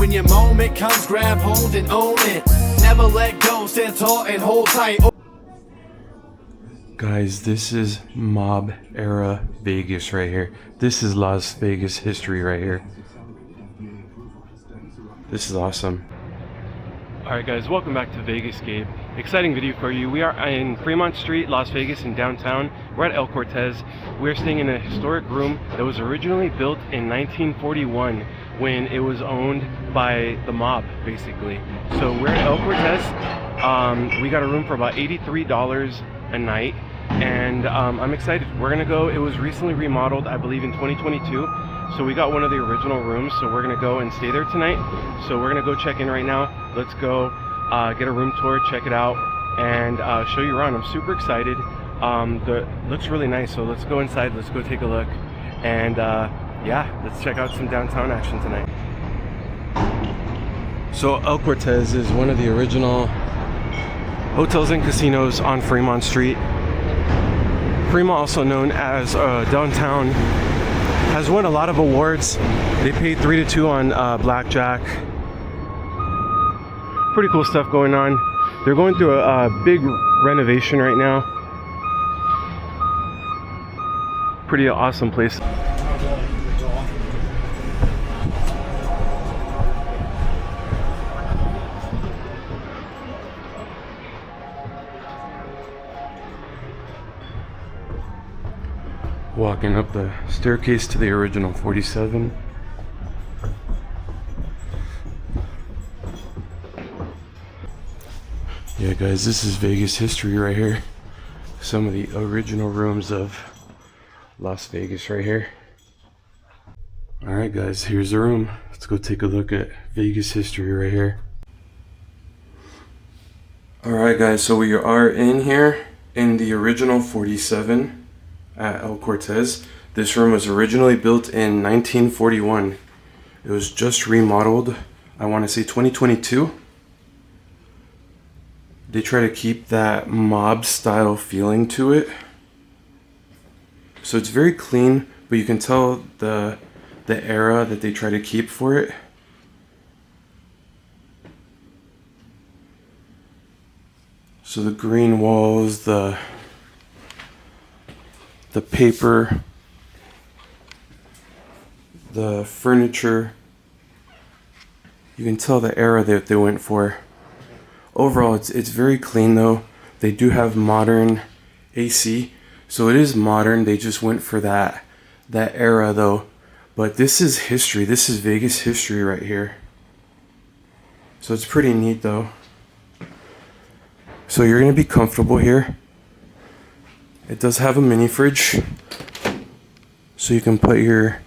When your moment comes, grab hold and own it. Never let go, stand tall and hold tight. Guys, this is mob era Vegas right here. This is Las Vegas history right here. This is awesome. Alright guys, welcome back to Vegascape. Exciting video for you. We are in Fremont Street, Las Vegas in downtown. We're at El Cortez. We're staying in a historic room that was originally built in 1941 when it was owned by the mob, basically. So we're at El Cortez. We got a room for about $83 a night. And I'm excited. We're gonna go. It was recently remodeled, I believe, in 2022. So we got one of the original rooms. So we're gonna go and stay there tonight. So we're gonna go check in right now. Let's go get a room tour, check it out, and show you around. I'm super excited. Looks really nice. So let's go inside. Let's go take a look. And yeah, let's check out some downtown action tonight. So El Cortez is one of the original hotels and casinos on Fremont Street. Fremont, also known as downtown, has won a lot of awards. They paid 3-2 on blackjack. Pretty cool stuff going on. They're going through a big renovation right now. Pretty awesome place. Walking up the staircase to the original 47. Yeah guys, this is Vegas history right here. Some of the original rooms of Las Vegas right here. Alright guys, here's the room. Let's go take a look at Vegas history right here. Alright guys, so we are in here in the original 47 at El Cortez. This room was originally built in 1941. It was just remodeled, I want to say 2022. They try to keep that mob style feeling to it. So it's very clean, but you can tell the era that they try to keep for it. So the green walls, the paper, the furniture, you can tell the era that they went for. Overall, it's very clean though. They do have modern AC, so it is modern. They just went for that era though. But this is history. This is Vegas history right here. So it's pretty neat though. So you're gonna be comfortable here. It does have a mini fridge, so you can put your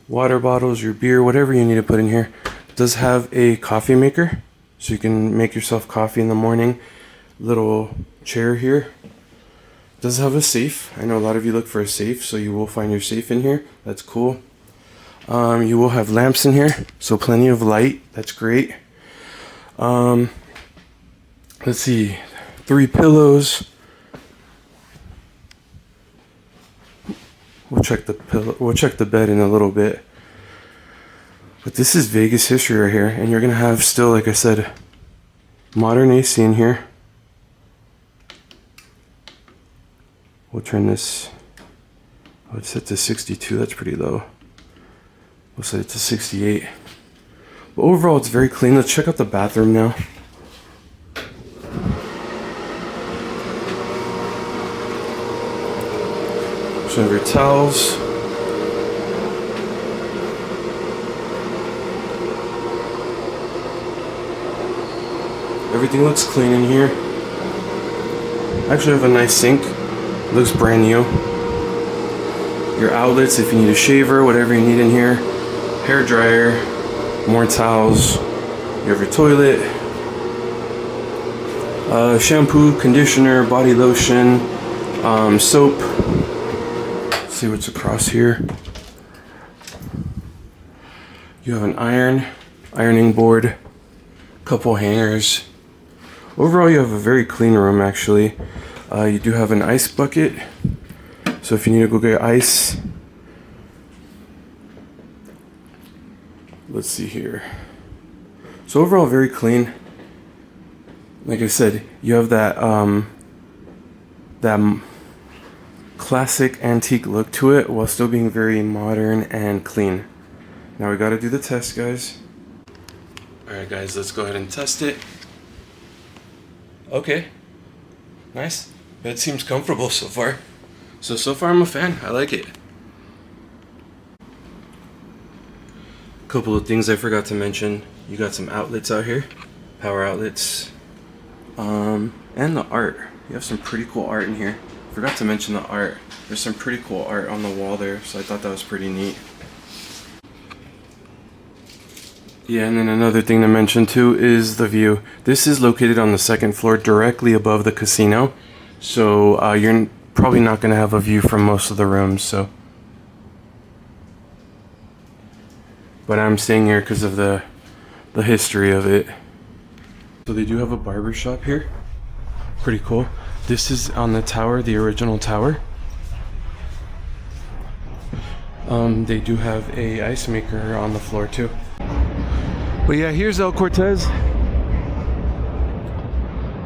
water bottles, your beer, whatever you need to put in here. It does have a coffee maker, so you can make yourself coffee in the morning. Little chair here. It does have a safe. I know a lot of you look for a safe, so you will find your safe in here. That's cool. You will have lamps in here, so plenty of light. That's great. Let's see, 3 pillows. We'll check the bed in a little bit. But this is Vegas history right here, and you're gonna have still, like I said, modern AC in here. We'll turn this. Oh, it's set to 62. That's pretty low. We'll set it to 68. But overall, it's very clean. Let's check out the bathroom now. Some of your towels. Everything looks clean in here. Actually, I have a nice sink. It looks brand new. Your outlets if you need a shaver, whatever you need in here. Hair dryer, more towels. You have your toilet. Shampoo, conditioner, body lotion, soap. See what's across here. You have an ironing board, couple hangers. Overall, you have a very clean room actually. You do have an ice bucket, so if you need to go get ice. Let's see here. So overall, very clean. Like I said, you have that classic antique look to it while still being very modern and clean. Now we gotta do the test, guys. Alright guys, let's go ahead and test it. Okay, nice. Bed seems comfortable so far. So far I'm a fan. I like it. Couple of things I forgot to mention. You got some outlets out here, power outlets, and the art. You have some pretty cool art in here. Forgot to mention the art. There's some pretty cool art on the wall there, so I thought that was pretty neat. Yeah, and then another thing to mention too is the view. This is located on the second floor directly above the casino, so you're probably not going to have a view from most of the rooms. So, but I'm staying here because of the history of it. So they do have a barber shop here. Pretty cool. This is on the tower, the original tower. They do have a ice maker on the floor too. But yeah, here's El Cortez.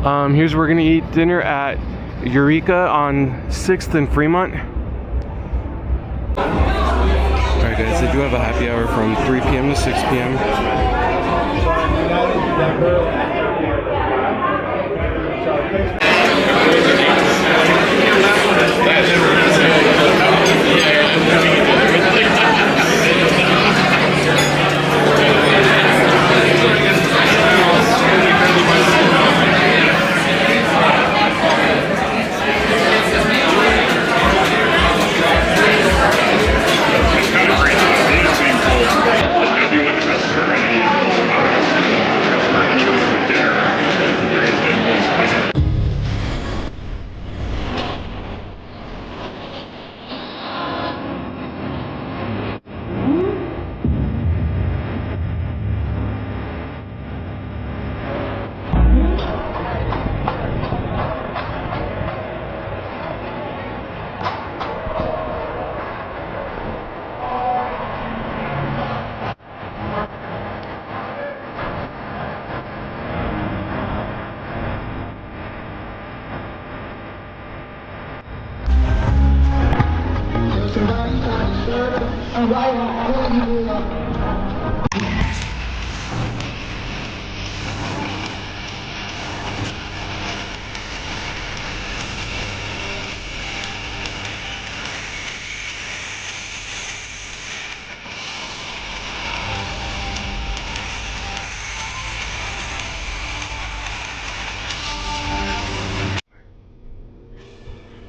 Here's where we're gonna eat dinner at Eureka on 6th and Fremont. Alright guys, they do have a happy hour from 3 p.m. to 6 p.m.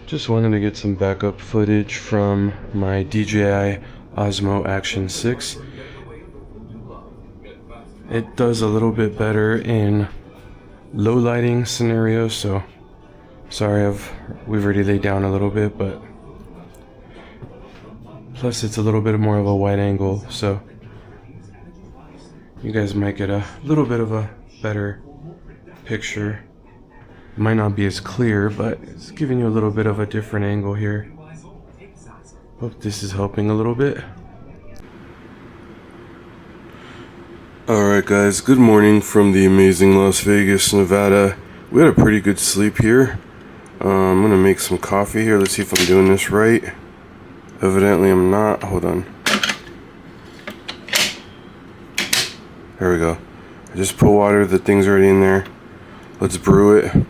Just wanted to get some backup footage from my DJI Osmo Action 6. It does a little bit better in low lighting scenarios, so sorry we've already laid down a little bit, but plus it's a little bit more of a wide angle, so you guys might get a little bit of a better picture. It might not be as clear, but it's giving you a little bit of a different angle here. Hope this is helping a little bit. Alright guys, good morning from the amazing Las Vegas, Nevada. We had a pretty good sleep here. I'm gonna make some coffee here. Let's see if I'm doing this right. Evidently I'm not. Hold on. There we go. I just put water, the thing's already in there. Let's brew it.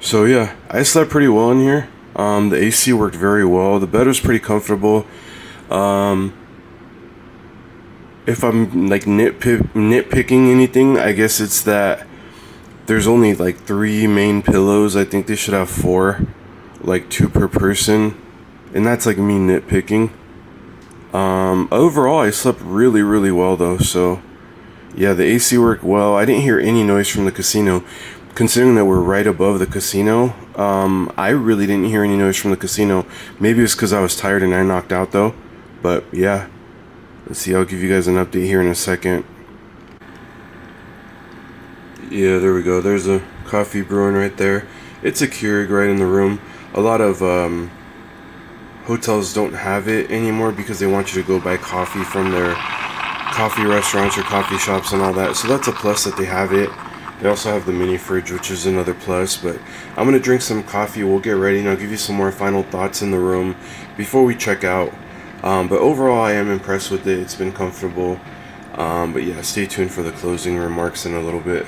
So yeah, I slept pretty well in here. The AC worked very well. The bed was pretty comfortable. If I'm like nitpicking anything, I guess it's that there's only like 3 main pillows. I think they should have 4, like 2 per person, and that's like me nitpicking. Overall I slept really well though, so yeah, the AC worked well. I didn't hear any noise from the casino. Considering that we're right above the casino, I really didn't hear any noise from the casino. Maybe it's because I was tired and I knocked out though. But yeah, let's see, I'll give you guys an update here in a second. Yeah, there we go. There's a coffee brewing right there. It's a Keurig right in the room. A lot of hotels don't have it anymore because they want you to go buy coffee from their coffee restaurants or coffee shops and all that, so that's a plus that they have it. They also have the mini fridge, which is another plus. But I'm gonna drink some coffee, we'll get ready, and I'll give you some more final thoughts in the room before we check out. But overall, I am impressed with it. It's been comfortable. But yeah, stay tuned for the closing remarks in a little bit.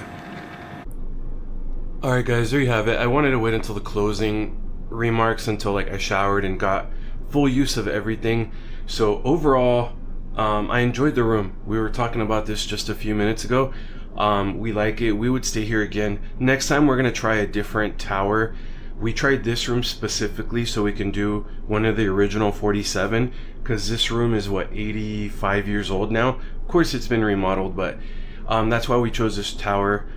Alright guys, there you have it. I wanted to wait until the closing remarks until like I showered and got full use of everything. So overall, I enjoyed the room. We were talking about this just a few minutes ago. We like it. We would stay here again. Next time we're gonna try a different tower. We tried this room specifically so we can do one of the original 47, because this room is what, 85 years old now. Of course it's been remodeled, but that's why we chose this tower.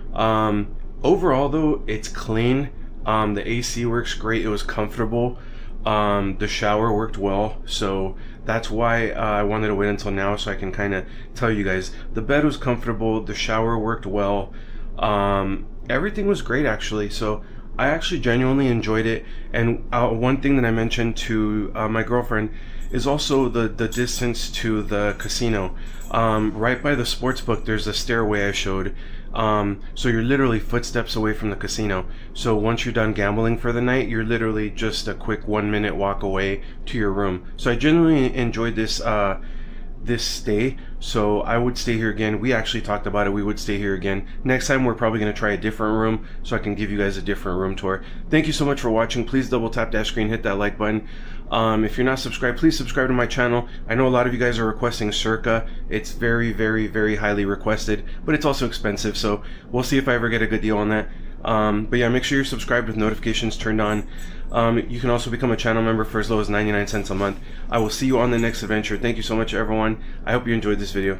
Overall though, it's clean. The AC works great. It was comfortable. The shower worked well, so that's why I wanted to wait until now so I can kind of tell you guys. The bed was comfortable, the shower worked well, everything was great actually. So I actually genuinely enjoyed it. And one thing that I mentioned to my girlfriend is also the distance to the casino. Right by the sports book there's a stairway I showed. So you're literally footsteps away from the casino. So once you're done gambling for the night, you're literally just a quick 1-minute walk away to your room. So I genuinely enjoyed this this stay, so I would stay here again. We actually talked about it, we would stay here again. Next time we're probably going to try a different room so I can give you guys a different room tour. Thank you so much for watching. Please double tap that screen, hit that like button. If you're not subscribed, please subscribe to my channel. I know a lot of you guys are requesting Circa. It's very, very, very highly requested, but it's also expensive, so we'll see if I ever get a good deal on that. But yeah, make sure you're subscribed with notifications turned on. You can also become a channel member for as low as 99 cents a month. I will see you on the next adventure. Thank you so much, everyone. I hope you enjoyed this video.